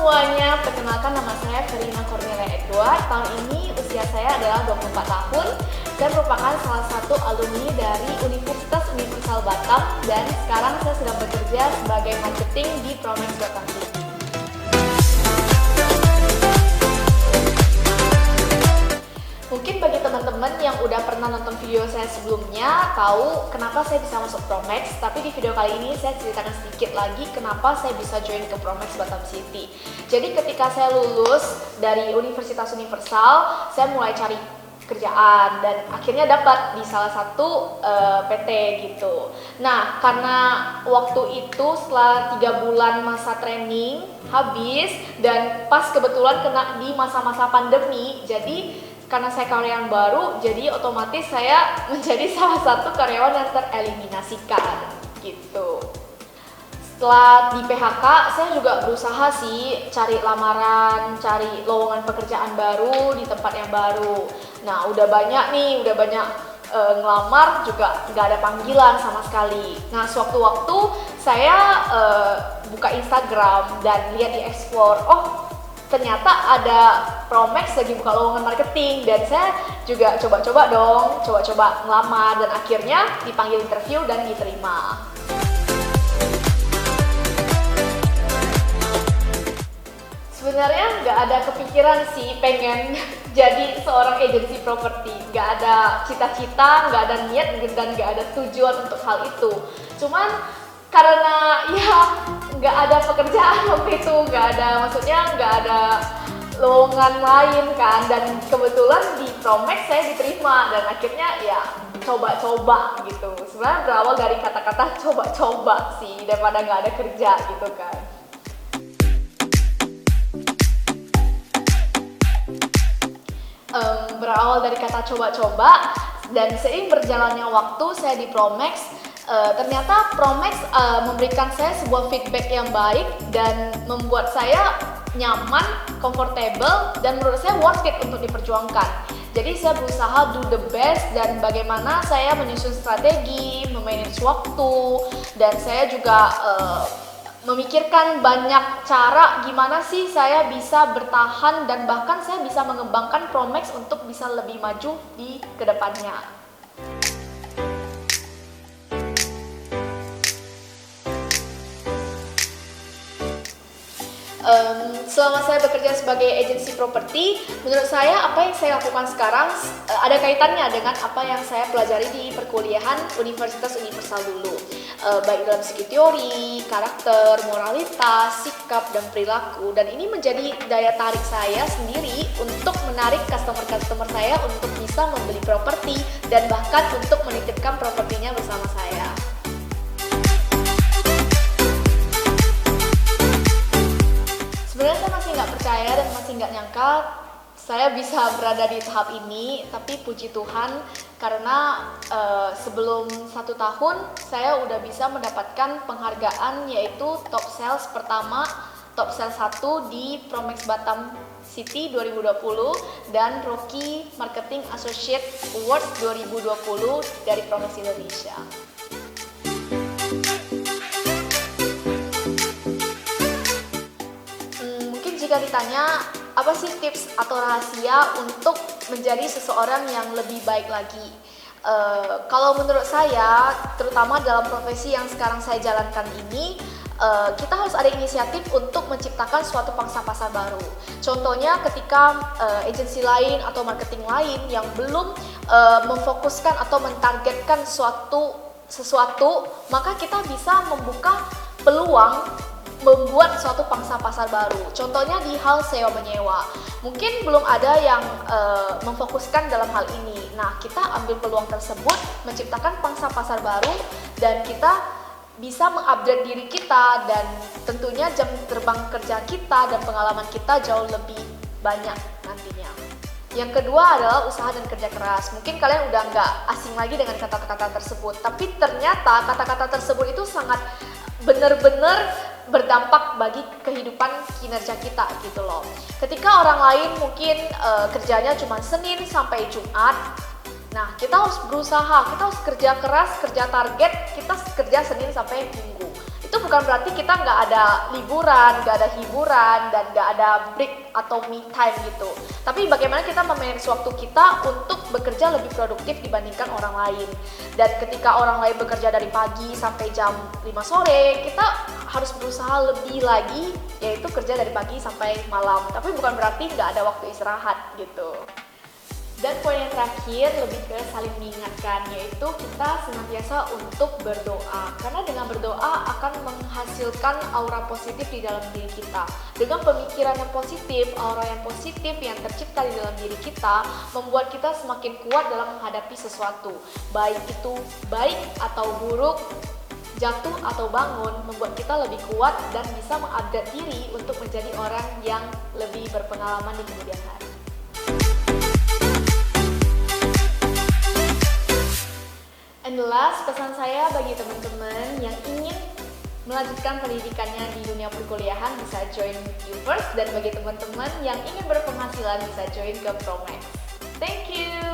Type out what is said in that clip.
semuanya, perkenalkan nama saya Verina Cornelia Edward. Tahun ini usia saya adalah 24 tahun dan merupakan salah satu alumni dari Universitas Universal Batam, dan sekarang saya sedang bekerja sebagai marketing di Promex Batam City. Mungkin bagi teman-teman yang udah pernah nonton video saya sebelumnya tahu kenapa saya bisa masuk Promex, tapi di video kali ini saya ceritakan sedikit lagi kenapa saya bisa join ke Promex Batam City. Jadi ketika saya lulus dari Universitas Universal, saya mulai cari kerjaan dan akhirnya dapat di salah satu PT gitu. Nah, karena waktu itu setelah 3 bulan masa training habis dan pas kebetulan kena di masa-masa pandemi, jadi karena saya karyawan baru, jadi otomatis saya menjadi salah satu karyawan yang tereliminasikan gitu. Setelah di PHK, saya juga berusaha sih cari lamaran, cari lowongan pekerjaan baru di tempat yang baru. Nah, udah banyak ngelamar juga nggak ada panggilan sama sekali. Nah, sewaktu-waktu saya buka Instagram dan lihat di explore, ternyata ada Promex lagi buka lowongan marketing, dan saya juga coba ngelamar dan akhirnya dipanggil interview dan diterima. Sebenarnya nggak ada kepikiran sih pengen jadi seorang agensi properti, nggak ada cita-cita, nggak ada niat dan nggak ada tujuan untuk hal itu. Cuman karena ya nggak ada pekerjaan waktu itu, nggak ada lowongan lain kan, dan kebetulan di Promex saya diterima dan akhirnya ya coba-coba gitu. Sebenarnya berawal dari kata-kata coba-coba sih daripada nggak ada kerja gitu kan. Berawal dari kata coba-coba dan seiring berjalannya waktu saya di Promex, ternyata Promex memberikan saya sebuah feedback yang baik dan membuat saya nyaman, comfortable, dan menurut saya worth it untuk diperjuangkan. Jadi saya berusaha do the best dan bagaimana saya menyusun strategi, memanage waktu, dan saya juga memikirkan banyak cara gimana sih saya bisa bertahan dan bahkan saya bisa mengembangkan Promex untuk bisa lebih maju di kedepannya. Selama saya bekerja sebagai agensi properti, menurut saya apa yang saya lakukan sekarang ada kaitannya dengan apa yang saya pelajari di perkuliahan Universitas Universal dulu, baik dalam segi teori, karakter, moralitas, sikap, dan perilaku. Dan ini menjadi daya tarik saya sendiri untuk menarik customer saya untuk bisa membeli properti dan bahkan untuk menitipkan propertinya bersama saya. Sebenarnya saya masih nggak percaya dan masih nggak nyangka saya bisa berada di tahap ini, tapi puji Tuhan karena sebelum 1 tahun saya udah bisa mendapatkan penghargaan yaitu Top Sales pertama, Top Sales 1 di Promex Batam City 2020 dan Rookie Marketing Associate Award 2020 dari Promex Indonesia. Jika ditanya apa sih tips atau rahasia untuk menjadi seseorang yang lebih baik lagi, kalau menurut saya, terutama dalam profesi yang sekarang saya jalankan ini, kita harus ada inisiatif untuk menciptakan suatu pangsa pasar baru. Contohnya ketika agensi lain atau marketing lain yang belum memfokuskan atau mentargetkan sesuatu, maka kita bisa membuka peluang membuat suatu pangsa pasar baru. Contohnya di hal sewa menyewa, mungkin belum ada yang memfokuskan dalam hal ini. Nah, kita ambil peluang tersebut, menciptakan pangsa pasar baru, dan kita bisa mengupgrade diri kita, dan tentunya jam terbang kerja kita dan pengalaman kita jauh lebih banyak nantinya. Yang kedua adalah usaha dan kerja keras. Mungkin kalian udah nggak asing lagi dengan kata-kata tersebut, tapi ternyata kata-kata tersebut itu sangat benar-benar berdampak bagi kehidupan kinerja kita gitu loh. Ketika orang lain mungkin kerjanya cuma Senin sampai Jumat, nah kita harus berusaha, kita harus kerja keras, kerja target, kita kerja Senin sampai Minggu. itu bukan berarti kita nggak ada liburan, nggak ada hiburan, dan nggak ada break atau me time gitu. Tapi bagaimana kita memanage waktu kita untuk bekerja lebih produktif dibandingkan orang lain. Dan ketika orang lain bekerja dari pagi sampai jam 5 sore, kita harus berusaha lebih lagi, yaitu kerja dari pagi sampai malam. Tapi bukan berarti nggak ada waktu istirahat gitu. Dan poin yang terakhir lebih ke saling mengingatkan, yaitu kita senantiasa untuk berdoa. Karena dengan berdoa akan menghasilkan aura positif di dalam diri kita. Dengan pemikiran yang positif, aura yang positif yang tercipta di dalam diri kita membuat kita semakin kuat dalam menghadapi sesuatu. Baik itu baik atau buruk, jatuh atau bangun, membuat kita lebih kuat dan bisa mengupgrade diri untuk menjadi orang yang lebih berpengalaman di kemudian hari. And the last, pesan saya bagi teman-teman yang ingin melanjutkan pendidikannya di dunia perkuliahan bisa join UFirst, dan bagi teman-teman yang ingin berpenghasilan bisa join ke Promax. Thank you!